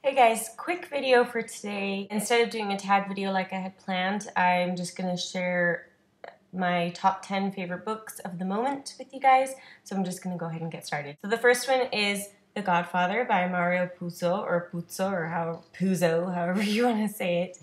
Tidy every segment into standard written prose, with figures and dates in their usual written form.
Hey guys, quick video for today. Instead of doing a tag video like I had planned, I'm just going to share my top 10 favorite books of the moment with you guys. So I'm just going to go ahead and get started. So the first one is The Godfather by Mario Puzo, or Puzo, however you want to say it.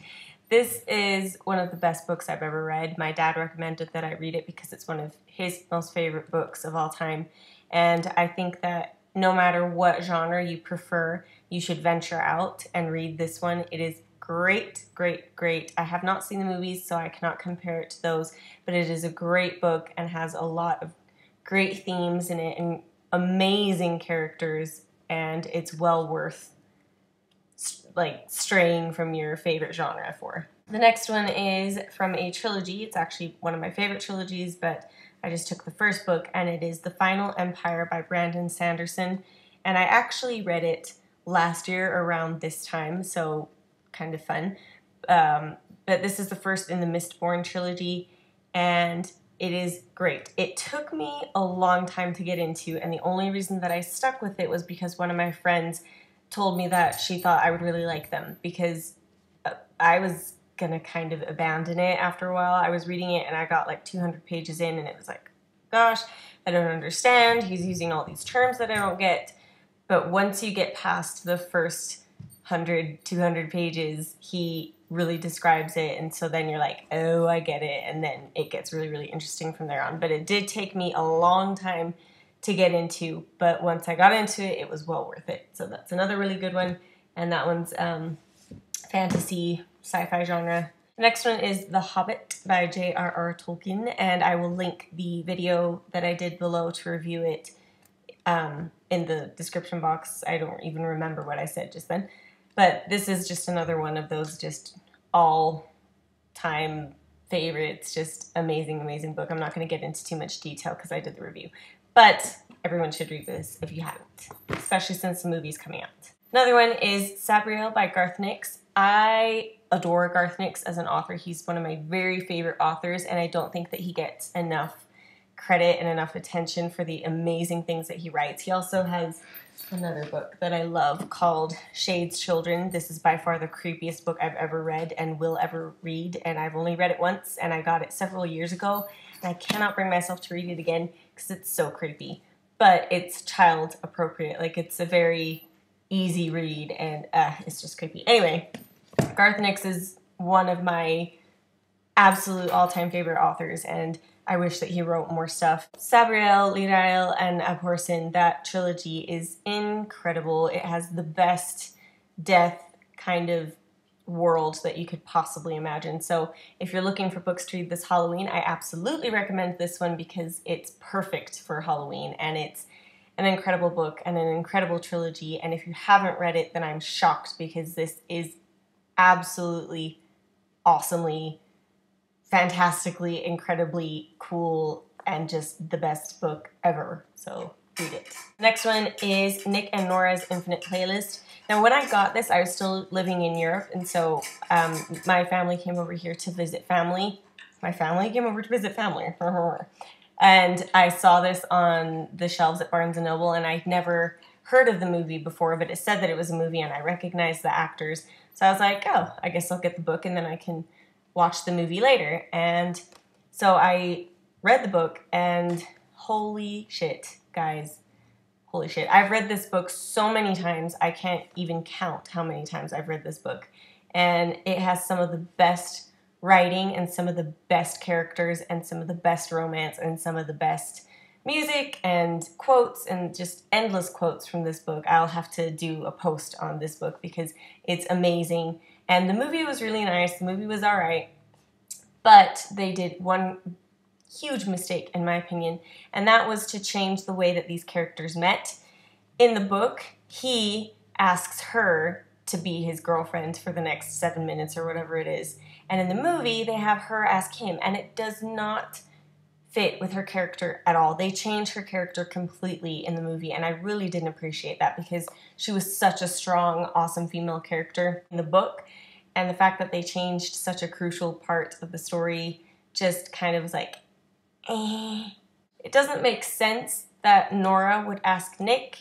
This is one of the best books I've ever read. My dad recommended that I read it because it's one of his most favorite books of all time. And I think that no matter what genre you prefer, you should venture out and read this one. It is great, great, great. I have not seen the movies, so I cannot compare it to those, but it is a great book and has a lot of great themes in it and amazing characters, and it's well worth straying from your favorite genre for. The next one is from a trilogy. It's actually one of my favorite trilogies, but I just took the first book, and it is The Final Empire by Brandon Sanderson, and I actually read it last year around this time, so kind of fun. But this is the first in the Mistborn trilogy, and it is great. It took me a long time to get into, and the only reason that I stuck with it was because one of my friends told me that she thought I would really like them, because I was gonna kind of abandon it after a while. I was reading it and I got like 200 pages in and it was like, gosh, I don't understand. He's using all these terms that I don't get. But once you get past the first 100, 200 pages, he really describes it. And so then you're like, oh, I get it. And then it gets really, really interesting from there on. But it did take me a long time to get into. But once I got into it, it was well worth it. So that's another really good one. And that one's fantasy, sci-fi genre. The next one is The Hobbit by J.R.R. Tolkien. And I will link the video that I did below to review it in the description box. I don't even remember what I said just then. But this is just another one of those just all-time favorites. Just amazing, amazing book. I'm not going to get into too much detail because I did the review. But everyone should read this if you haven't, especially since the movie's coming out. Another one is Sabriel by Garth Nix. I adore Garth Nix as an author. He's one of my very favorite authors, and I don't think that he gets enough credit and enough attention for the amazing things that he writes. He also has another book that I love called Shade's Children. This is by far the creepiest book I've ever read and will ever read, and I've only read it once, and I got it several years ago, and I cannot bring myself to read it again because it's so creepy. But it's child appropriate. Like, it's a very easy read, and it's just creepy. Anyway, Garth Nix is one of my absolute all-time favorite authors, and I wish that he wrote more stuff. Sabriel, Lirael, and Orson, that trilogy is incredible. It has the best death kind of world that you could possibly imagine. So if you're looking for books to read this Halloween, I absolutely recommend this one because it's perfect for Halloween, and it's an incredible book and an incredible trilogy. And if you haven't read it, then I'm shocked because this is absolutely, awesomely, fantastically, incredibly cool, and just the best book ever. So read it. Next one is Nick and Nora's Infinite Playlist. Now, when I got this, I was still living in Europe, and so my family came over here to visit family. My family came over to visit family. And I saw this on the shelves at Barnes & Noble, and I'd never heard of the movie before, but it said that it was a movie, and I recognized the actors. So I was like, oh, I guess I'll get the book, and then I can watch the movie later. And so I read the book, and holy shit, guys. Holy shit. I've read this book so many times, I can't even count how many times I've read this book. And it has some of the best writing and some of the best characters and some of the best romance and some of the best music and quotes and just endless quotes from this book. I'll have to do a post on this book because it's amazing. And the movie was really nice. The movie was all right. But they did one huge mistake, in my opinion, and that was to change the way that these characters met. In the book, he asks her to be his girlfriend for the next 7 minutes or whatever it is. And in the movie, they have her ask him, and it does not fit with her character at all. They changed her character completely in the movie, and I really didn't appreciate that because she was such a strong, awesome female character in the book, and the fact that they changed such a crucial part of the story just kind of was like, eh. It doesn't make sense that Nora would ask Nick.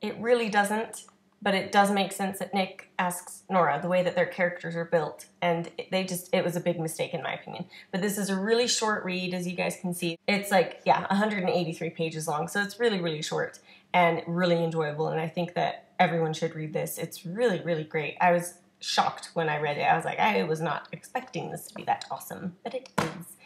It really doesn't. but it does make sense that Nick asks Nora, the way that their characters are built, and it was a big mistake in my opinion. But this is a really short read, as you guys can see. It's like, yeah, 183 pages long, so it's really, really short and really enjoyable, and I think that everyone should read this. It's really, really great. I was shocked when I read it. I was like, I was not expecting this to be that awesome, but it is.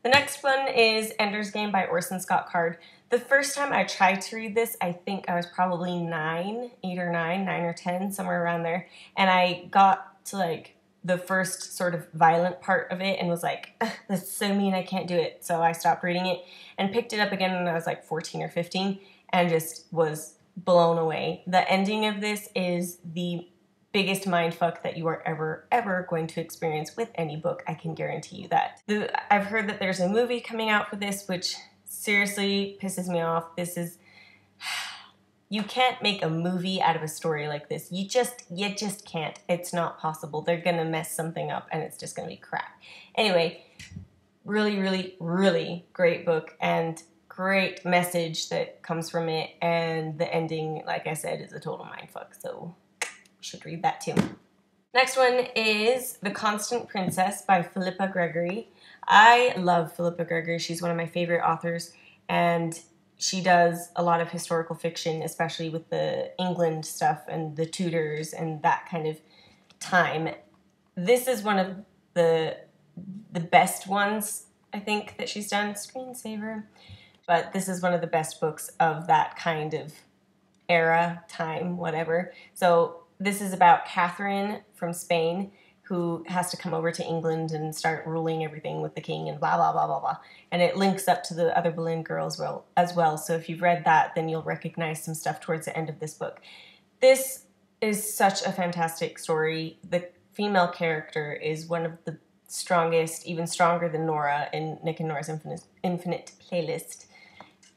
The next one is Ender's Game by Orson Scott Card. The first time I tried to read this, I think I was probably 8 or 9 or 10, somewhere around there. And I got to like the first sort of violent part of it and was like, that's so mean, I can't do it. So I stopped reading it and picked it up again when I was like 14 or 15 and just was blown away. The ending of this is the biggest mindfuck that you are ever going to experience with any book. I can guarantee you that. I've heard that there's a movie coming out for this, which seriously pisses me off. You can't make a movie out of a story like this. You just can't. It's not possible. They're gonna mess something up and it's just gonna be crap. Anyway, really, really, really great book and great message that comes from it, and the ending, like I said, is a total mindfuck, so you should read that too. Next one is The Constant Princess by Phillippa Gregory. I love Phillippa Gregory. She's one of my favorite authors, and she does a lot of historical fiction, especially with the England stuff and the Tudors and that kind of time. This is one of the best ones, I think, that she's done. Screensaver. But this is one of the best books of that kind of era, time, whatever. So this is about Catherine from Spain, who has to come over to England and start ruling everything with the king and blah, blah, blah, blah, blah. And it links up to the other Boleyn girls as well. So if you've read that, then you'll recognize some stuff towards the end of this book. This is such a fantastic story. The female character is one of the strongest, even stronger than Nora in Nick and Nora's Infinite Playlist.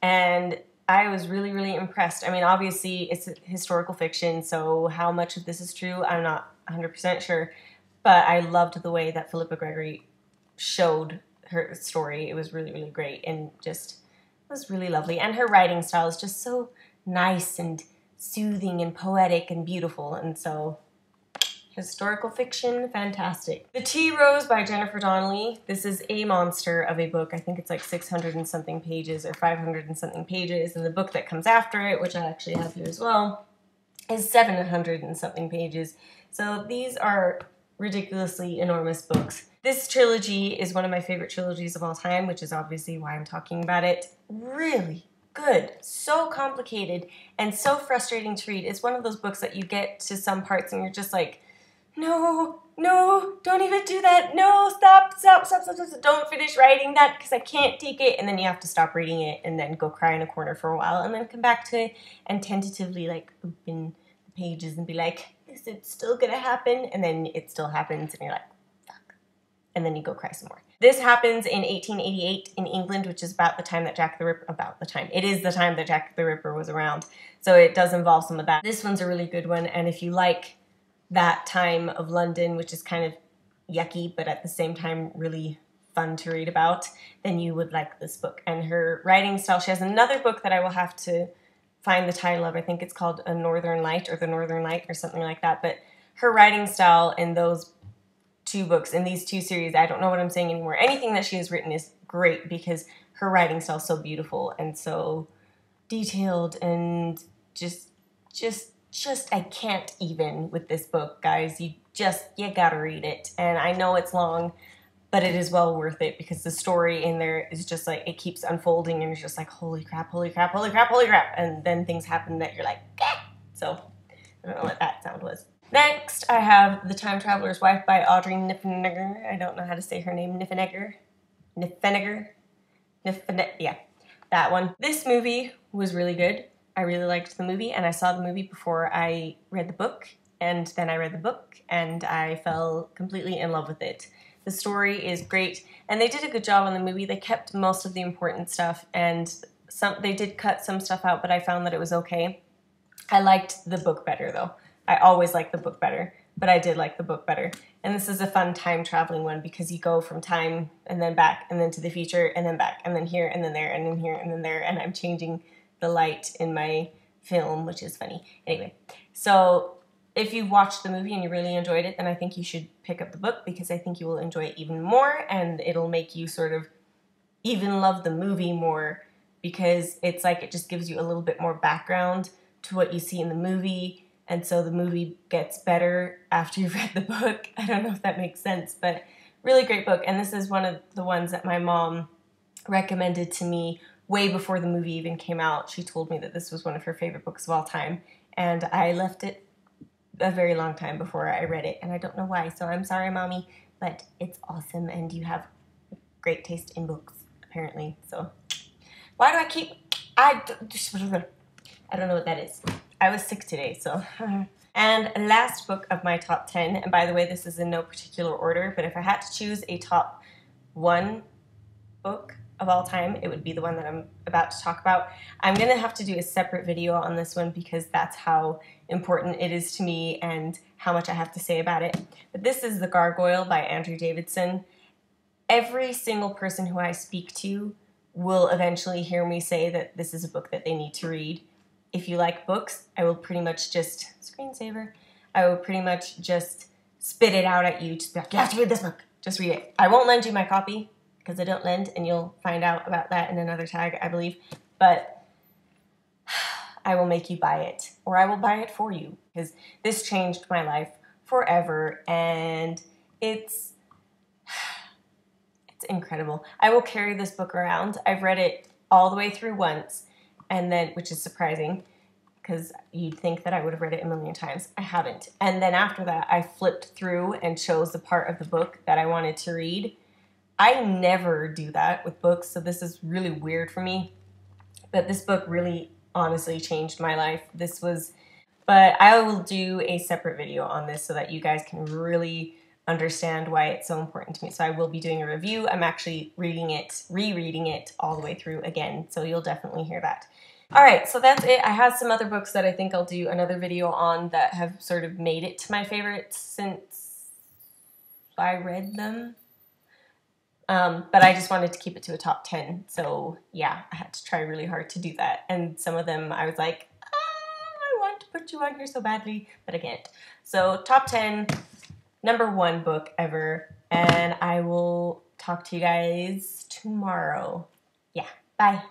And I was really, really impressed. I mean, obviously, it's a historical fiction, so how much of this is true, I'm not 100% sure. But I loved the way that Phillippa Gregory showed her story. It was really, really great and just was really lovely. And her writing style is just so nice and soothing and poetic and beautiful. And so, historical fiction, fantastic. The Tea Rose by Jennifer Donnelly. This is a monster of a book. I think it's like 600 and something pages or 500 and something pages. And the book that comes after it, which I actually have here as well, is 700 and something pages. So these are ridiculously enormous books. This trilogy is one of my favorite trilogies of all time, which is obviously why I'm talking about it. Really good, so complicated, and so frustrating to read. It's one of those books that you get to some parts and you're just like, no, don't even do that. No, stop, don't finish writing that because I can't take it. And then you have to stop reading it and then go cry in a corner for a while and then come back to it and tentatively like open the pages and be like, is it still gonna happen? And then it still happens and you're like, fuck. And then you go cry some more. This happens in 1888 in England, which is about the time that it is the time that Jack the Ripper was around. So it does involve some of that. This one's a really good one, and if you like that time of London, which is kind of yucky, but at the same time really fun to read about, then you would like this book. And her writing style, she has another book that I will have to find the title of. I think it's called A Northern Light or The Northern Light or something like that. But her writing style in those two books, in these two series, I don't know what I'm saying anymore. Anything that she has written is great because her writing style is so beautiful and so detailed and just I can't even with this book, guys. You gotta read it. And I know it's long, but it is well worth it because the story in there is just like, it keeps unfolding and it's just like, holy crap, holy crap, holy crap, holy crap. And then things happen that you're like, ah! So I don't know what that sound was. Next, I have The Time Traveler's Wife by Audrey Niffenegger. I don't know how to say her name. Niffenegger? Yeah, that one. This movie was really good. I really liked the movie, and I saw the movie before I read the book, and then I read the book, and I fell completely in love with it. The story is great, and they did a good job on the movie. They kept most of the important stuff, and they did cut some stuff out, but I found that it was okay. I liked the book better, though. I always like the book better, but I did like the book better. And this is a fun time traveling one because you go from time and then back and then to the future and then back and then here and then there and then here and then there, and I'm changing the light in my film, which is funny. Anyway, so if you watched the movie and you really enjoyed it, then I think you should pick up the book, because I think you will enjoy it even more, and it'll make you sort of even love the movie more, because it's like it just gives you a little bit more background to what you see in the movie, and so the movie gets better after you've read the book. I don't know if that makes sense, but really great book. And this is one of the ones that my mom recommended to me way before the movie even came out. She told me that this was one of her favorite books of all time, and I left it a very long time before I read it, and I don't know why, so I'm sorry, Mommy, but it's awesome, and you have great taste in books, apparently. So why do I keep, I don't know what that is. I was sick today, so. And last book of my top 10, and by the way, this is in no particular order, but if I had to choose a top 1 book of all time, it would be the one that I'm about to talk about. I'm going to have to do a separate video on this one, because that's how important it is to me and how much I have to say about it. But this is The Gargoyle by Andrew Davidson. Every single person who I speak to will eventually hear me say that this is a book that they need to read. If you like books, I will pretty much just, screensaver, I will pretty much just spit it out at you. Just be like, you have to read this book. Just read it. I won't lend you my copy, because I don't lend, and you'll find out about that in another tag, I believe. But I will make you buy it, or I will buy it for you, because this changed my life forever, and it's incredible. I will carry this book around. I've read it all the way through once, and then, which is surprising, because you'd think that I would have read it a million times. I haven't. And then after that, I flipped through and chose the part of the book that I wanted to read. I never do that with books, so this is really weird for me. But this book really honestly changed my life. But I will do a separate video on this so that you guys can really understand why it's so important to me. So I will be doing a review. I'm actually rereading it all the way through again, so you'll definitely hear that. All right, so that's it. I have some other books that I think I'll do another video on that have sort of made it to my favorites since I read them. But I just wanted to keep it to a top 10. So yeah, I had to try really hard to do that. And some of them I was like, I want to put you on here so badly, but I can't. So top 10, #1 book ever. And I will talk to you guys tomorrow. Yeah, bye.